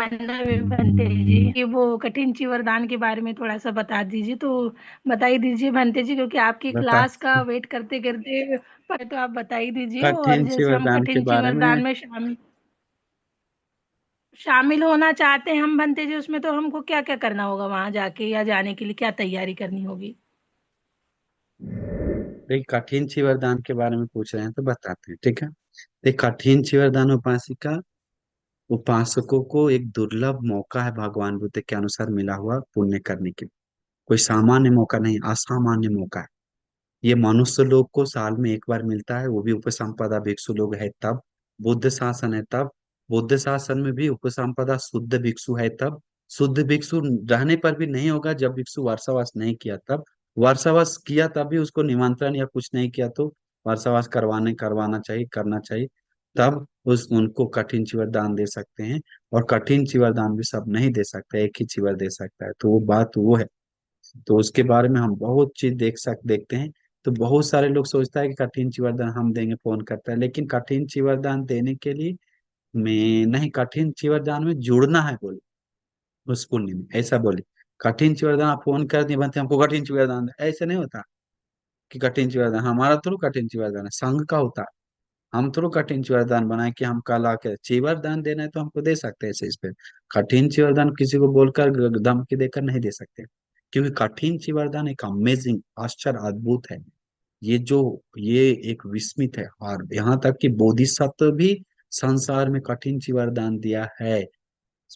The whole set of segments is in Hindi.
जानना है भंते जी कि वो कठिन ची वरदान के बारे में थोड़ा सा बता दीजिए। तो बता ही दीजिए भंते जी, क्योंकि आपकी बता। क्लास का वेट करते करते पर तो आप बता ही दीजिए। और कठिन जैसे हम वरदान के कठिन ची बारे में। वरदान में शामिल होना चाहते हैं हम भंते जी, उसमें तो हमको क्या क्या करना होगा वहां जाके, या जाने के लिए क्या तैयारी करनी होगी? देख, कठिन वरदान के बारे में पूछ रहे हैं तो बताते हैं, ठीक है। देख, कठिन वरदान उपासिका उपासकों को एक दुर्लभ मौका है, भगवान बुद्ध के अनुसार मिला हुआ पुण्य करने के लिए। कोई सामान्य मौका नहीं, असामान्य मौका है। ये मनुष्य लोग को साल में एक बार मिलता है, वो भी उपसंपदा भिक्षु लोग है तब। बुद्ध शासन है तब। बुद्ध शासन में भी उपसंपदा शुद्ध भिक्षु है तब। शुद्ध भिक्षु रहने पर भी नहीं होगा जब भिक्षु वर्षावास नहीं किया तब। वर्षावास किया तब भी उसको निमंत्रण या कुछ नहीं किया तो वर्षावास करवाना चाहिए, करना चाहिए। तब उस उनको कठिन चिवर दान दे सकते हैं। और कठिन चिवर दान भी सब नहीं दे सकते, एक ही चिवर दे सकता है, तो वो बात वो है। तो उसके बारे में हम बहुत चीज देखते हैं। तो बहुत सारे लोग सोचता है कि कठिन चिवरदान हम देंगे, फोन करता है, लेकिन कठिन चिवरदान देने के लिए में नहीं, कठिन चिवरदान में जुड़ना है बोले, उस पुण्य में ऐसा बोले। कठिन चिवरदान आप फोन कर दिए बनते हमको कठिन चिवरदान दे, ऐसे नहीं होता कि कठिन चिवरदान हमारा थोड़ा कठिन चिवरदान है, संघ का होता है। हम थोड़ा कठिन चिवरदान बनाए कि हम कल आके चिवरदान देना है तो हमको दे सकते हैं ऐसे इस पे। कठिन चिवरदान किसी को बोलकर धमकी देकर नहीं दे सकते, क्योंकि कठिन चिवरदान एक अमेजिंग, आश्चर्य, अद्भुत है। ये जो ये एक विस्मित है। और यहाँ तक कि बोधिसत्व भी संसार में कठिन ची वरदान दिया है।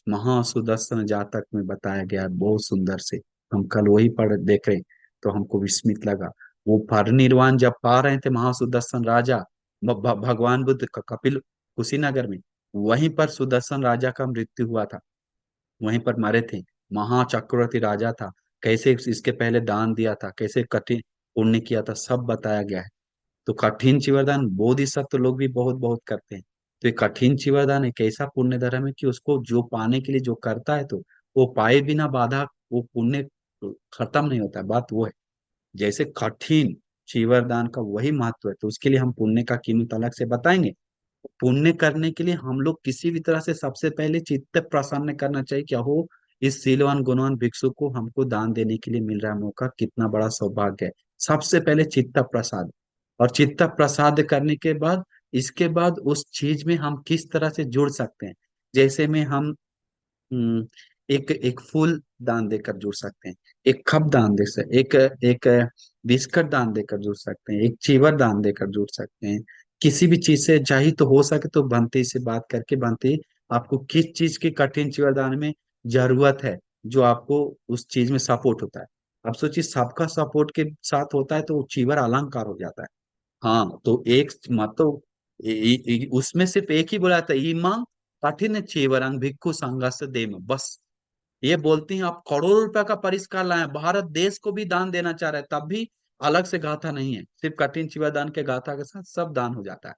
महासुदर्शन जातक में बताया गया है बहुत सुंदर से। हम कल वही पढ़ देख रहे, तो हमको विस्मित लगा। वो परिनिर्वाण जब पा रहे थे महासुदर्शन राजा, भगवान बुद्ध का कपिल कुशीनगर में, वहीं पर सुदर्शन राजा का मृत्यु हुआ था, वहीं पर मरे थे। महाचक्रवर्ती राजा था, कैसे इसके पहले दान दिया था, कैसे कठिन पुण्य किया था, सब बताया गया है। तो कठिन चिवरदान बोधिसत्व लोग भी बहुत बहुत करते हैं। तो ये कठिन चिवरदान एक ऐसा पुण्य धर्म है कि उसको जो पाने के लिए जो करता है तो वो पाए बिना बाधा, वो पुण्य खत्म नहीं होता, बात वो है। जैसे कठिन चिवरदान का वही महत्व है, तो उसके लिए हम पुण्य का कीमत अलग से बताएंगे। पुण्य करने के लिए हम लोग किसी भी तरह से सबसे पहले चित्त प्रसन्न करना चाहिए, क्या हो, इस शीलवान गुणवान भिक्षु को हमको दान देने के लिए मिल रहा है मौका, कितना बड़ा सौभाग्य है। सबसे पहले चित्त प्रसाद। और चित्त प्रसाद करने के बाद, इसके बाद उस चीज में हम किस तरह से जुड़ सकते हैं। जैसे में हम हम्म, एक एक फूल दान देकर जुड़ सकते हैं, एक कप दान दे सकते, एक एक बिस्किट दान देकर जुड़ सकते हैं, एक चीवर दान देकर जुड़ सकते हैं। किसी भी चीज से चाहिए तो हो सके तो बंटी से बात करके, बंटी आपको किस चीज की कठिन चीवर दान में जरूरत है, जो आपको उस चीज में सपोर्ट होता है। अब सोचिए सबका सपोर्ट के साथ होता है तो वो चीवर अलंकार हो जाता है। हाँ, तो एक मत तो उसमें सिर्फ एक ही बोला था, इमां कठिन चीवरंग भिक्खु संघस देम, बस ये बोलती हैं। आप करोड़ों रुपए का परिष्कार लाए, भारत देश को भी दान देना चाह रहे हैं, तब भी अलग से गाथा नहीं है, सिर्फ कठिन चिवर दान के गाथा के साथ सब दान हो जाता है।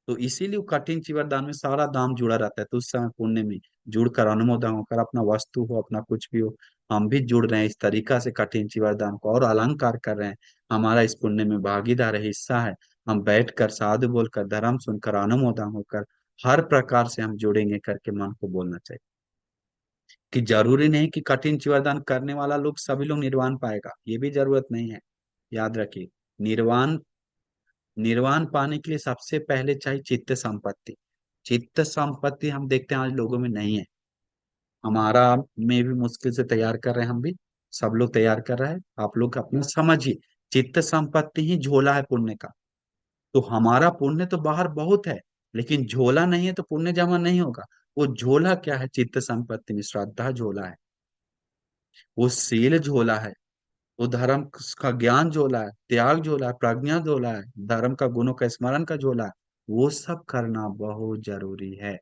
तो इसीलिए वो कठिन चिवर दान में सारा दाम जुड़ा रहता है, तो उस समय पुण्य में जुड़कर अनुमोदन होकर, अपना वस्तु हो, अपना कुछ भी हो, हम भी जुड़ रहे हैं इस तरीका से कठिन चिवर दान को और अलंकार कर रहे हैं। हमारा इस पुण्य में भागीदार है, हिस्सा है। हम बैठकर साधु बोलकर, धर्म सुनकर, अनुमोदन होकर, हर प्रकार से हम जुड़ेंगे करके मन को बोलना चाहिए। कि जरूरी नहीं कि कठिन चिवरदान करने वाला लोग सभी लोग निर्वाण पाएगा, ये भी जरूरत नहीं है। याद रखिए, निर्वाण निर्वाण पाने के लिए सबसे पहले चाहिए चित्त संपत्ति। चित्त संपत्ति हम देखते हैं आज लोगों में नहीं है। हमारा में भी मुश्किल से तैयार कर रहे हैं, हम भी, सब लोग तैयार कर रहे हैं। आप लोग अपने समझिए, चित्त संपत्ति ही झोला है पुण्य का। तो हमारा पुण्य तो बाहर बहुत है, लेकिन झोला नहीं है तो पुण्य जमा नहीं होगा। वो झोला क्या है? चित्त संपत्ति में श्रद्धा झोला है, वो शील झोला है, वो धर्म का ज्ञान झोला है, त्याग झोला है, प्रज्ञा झोला है, धर्म का गुणों का स्मरण का झोला है। वो सब करना बहुत जरूरी है।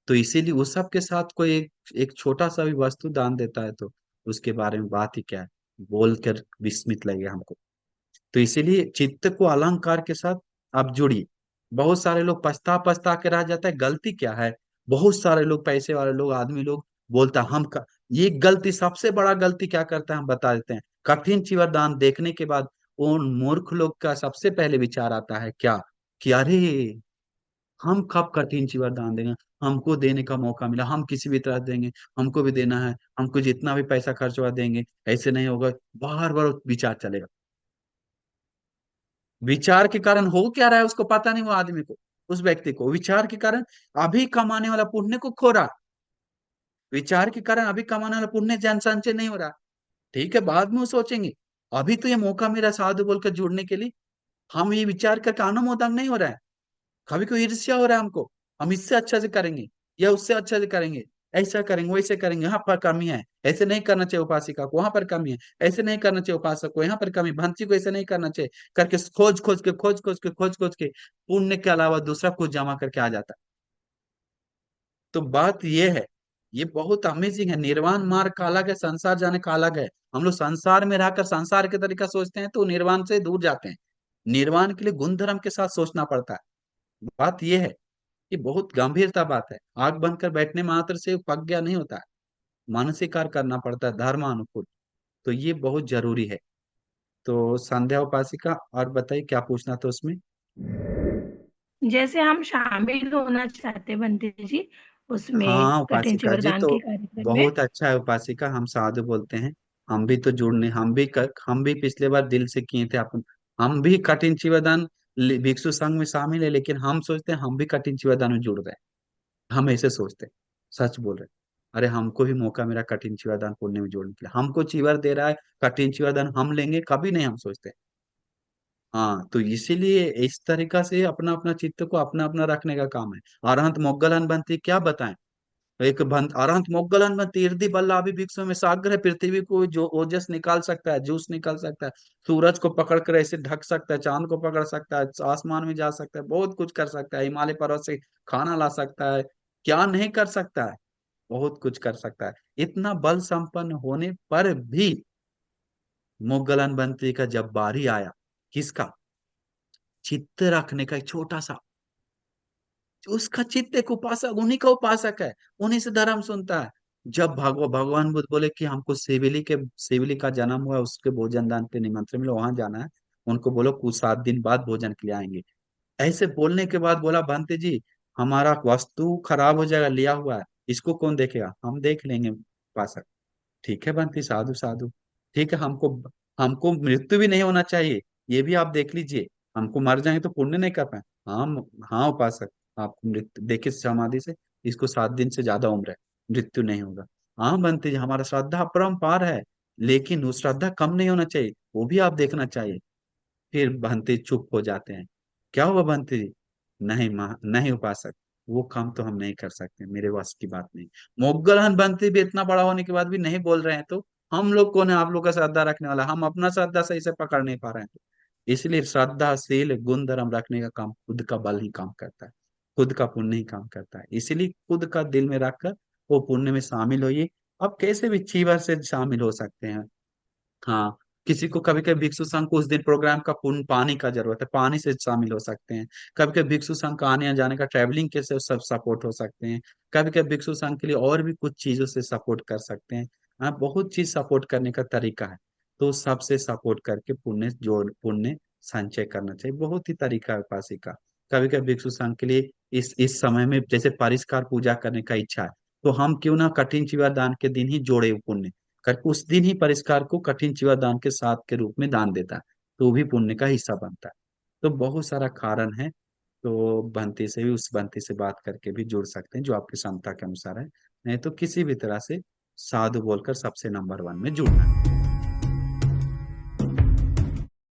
तो इसीलिए उस सब के साथ कोई एक छोटा सा भी वस्तु दान देता है तो उसके बारे में बात ही क्या है, बोल कर विस्मित लगेगा हमको। तो इसीलिए चित्त को अलंकार के साथ आप जुड़िए। बहुत सारे लोग पछता पछता के रह जाता है, गलती क्या है। बहुत सारे लोग, पैसे वाले लोग, आदमी लोग बोलता है ये गलती, सबसे बड़ा गलती क्या करता है हम बता देते हैं। कठिन चिवर दान देखने के बाद उन मूर्ख लोग का सबसे पहले विचार आता है क्या, कि अरे हम कब कठिन चिवर दान देंगे, हमको देने का मौका मिला, हम किसी भी तरह देंगे, हमको भी देना है, हमको जितना भी पैसा खर्च हुआ देंगे, ऐसे नहीं होगा। बार बार विचार चलेगा। विचार के कारण हो क्या रहा है उसको पता नहीं, वो आदमी को, उस व्यक्ति को विचार के कारण अभी कमाने वाला पुण्य को खो रहा। विचार के कारण अभी कमाने वाला पुण्य जन संचय नहीं हो रहा। ठीक है, बाद में वो सोचेंगे, अभी तो ये मौका मेरा साधु बोलकर जुड़ने के लिए, हम ये विचार करके अनुमोदन नहीं हो रहा है। कभी कोई ईर्ष्या हो रहा है हमको, हम इससे अच्छा से करेंगे या उससे अच्छा से करेंगे, ऐसा करेंगे वैसे करेंगे, यहाँ पर कमी है, ऐसे नहीं करना चाहिए उपासिका को, वहां पर कमी है, ऐसे नहीं करना चाहिए उपासक को, यहाँ पर कमी, भंती को ऐसे नहीं करना चाहिए, करके खोज खोज के पुण्य के अलावा दूसरा कुछ जमा करके आ जाता है। तो बात ये है, ये बहुत अमेजिंग है। निर्वाण मार्ग का अलग है, संसार जाने का अलग है। हम लोग संसार में रहकर संसार के तरीका सोचते हैं तो निर्वाण से दूर जाते हैं। निर्वाण के लिए गुण धर्म के साथ सोचना पड़ता है। बात ये है, ये बहुत गंभीरता बात है। आंख बंद कर बैठने मात्र से प्रज्ञा नहीं होता है, मानसिक कार्य करना पड़ता है धर्मानुकूल। तो ये बहुत जरूरी है। तो संध्या उपासिका, और बताइए क्या पूछना था उसमें। जैसे हम शामिल होना चाहते बनते जी उसमें हाँ कठिन उपासिका जी, वरदान तो के कार्यक्रम में। बहुत अच्छा है उपासिका, हम साधु बोलते हैं। हम भी तो जुड़ने, हम भी पिछले बार दिल से किए थे अपन। हम भी कठिन चिवरदान भिक्षु संघ में शामिल है, लेकिन हम सोचते हैं हम भी कठिन चिवरदान में जुड़ रहे हैं। हम ऐसे सोचते हैं, सच बोल रहे हैं। अरे हमको भी मौका मेरा कठिन चिवरदान पुण्य में जोड़ने के लिए, हमको चिवर दे रहा है, कठिन चिवरदान हम लेंगे, कभी नहीं हम सोचते। हाँ, तो इसीलिए इस तरीका से अपना अपना चित्त को अपना अपना रखने का काम है। अरहंत मोग्गलन बनती क्या बताएं। एक बंद अरहंत मोग्गलन बनती इर्दि बल्ला अभी भिक्षु में सागर है, पृथ्वी को जो ओजस निकाल सकता है, जूस निकाल सकता है, सूरज को पकड़ कर ऐसे ढक सकता है, चांद को पकड़ सकता है, आसमान में जा सकता है, बहुत कुछ कर सकता है, हिमालय पर्वत से खाना ला सकता है। क्या नहीं कर सकता है, बहुत कुछ कर सकता है। इतना बल संपन्न होने पर भी मुगलन बंती का जब बारी आया, किसका, चित्त रखने का, एक छोटा सा, उसका चित्त एक उपासक, उन्हीं का उपासक है, उन्हीं से धर्म सुनता है। जब भगवान बुद्ध बोले कि हमको सिविली का जन्म हुआ, उसके भोजन दान के निमंत्रण मिले, वहां जाना है, उनको बोलो कुछ 7 दिन बाद भोजन के लिए आएंगे। ऐसे बोलने के बाद बोला बंते जी, हमारा वस्तु खराब हो जाएगा, लिया हुआ है, इसको कौन देखेगा, हम देख लेंगे उपासक। ठीक है बंटी, साधु साधु। ठीक है, हमको हमको मृत्यु भी नहीं होना चाहिए, ये भी आप देख लीजिए। हमको मर जाएंगे तो पुण्य नहीं कर पाए। हाँ हाँ उपासक, आपको मृत्यु देखिए समाधि से, इसको 7 दिन से ज्यादा उम्र है, मृत्यु नहीं होगा। हाँ बनती जी, हमारा श्रद्धा अपरंपार है, लेकिन वो श्रद्धा कम नहीं होना चाहिए, वो भी आप देखना चाहिए। फिर बंती चुप हो जाते हैं। क्या हुआ बंती जी, नहीं माँ नहीं उपासक, वो काम तो हम नहीं कर सकते, मेरे वश की बात नहीं। मोगलहन बंती भी इतना बड़ा होने के बाद भी नहीं बोल रहे हैं, तो हम लोग कौन है आप लोग का श्रद्धा रखने वाला, हम अपना श्रद्धा सही से पकड़ नहीं पा रहे हैं। तो इसलिए श्रद्धाशील गुण धर्म रखने का काम खुद का बल ही काम करता है, खुद का पुण्य ही काम करता है। इसीलिए खुद का दिल में रखकर वो पुण्य में शामिल होइए। अब कैसे भी चीवर से शामिल हो सकते हैं। हाँ, किसी को कभी कभी भिक्षु संघ को उस दिन प्रोग्राम का पुण्य पानी का जरूरत है, पानी से शामिल हो सकते हैं। कभी कभी भिक्षु संघ का आने जाने का ट्रैवलिंग के से सब सपोर्ट हो सकते हैं। कभी कभी भिक्षु संघ के लिए और भी कुछ चीजों से सपोर्ट कर सकते हैं। हाँ, बहुत चीज सपोर्ट करने का तरीका है। तो सबसे सपोर्ट करके पुण्य संचय करना चाहिए, बहुत ही तरीका है उपासि का। कभी कभी भिक्षु संघ के लिए इस समय में जैसे परिष्कार पूजा करने का इच्छा है, तो हम क्यों ना कठिन चिवा दान के दिन ही जोड़े पुण्य उस दिन ही परिष्कार को कठिन चिवा दान के साथ के रूप में दान देता है, तो वो भी पुण्य का हिस्सा बनता है। तो बहुत सारा कारण है। तो बंती से भी, उस बंती से बात करके भी जुड़ सकते हैं जो आपकी क्षमता के अनुसार है, नहीं तो किसी भी तरह से साधु बोलकर सबसे नंबर 1 में जुड़ना है।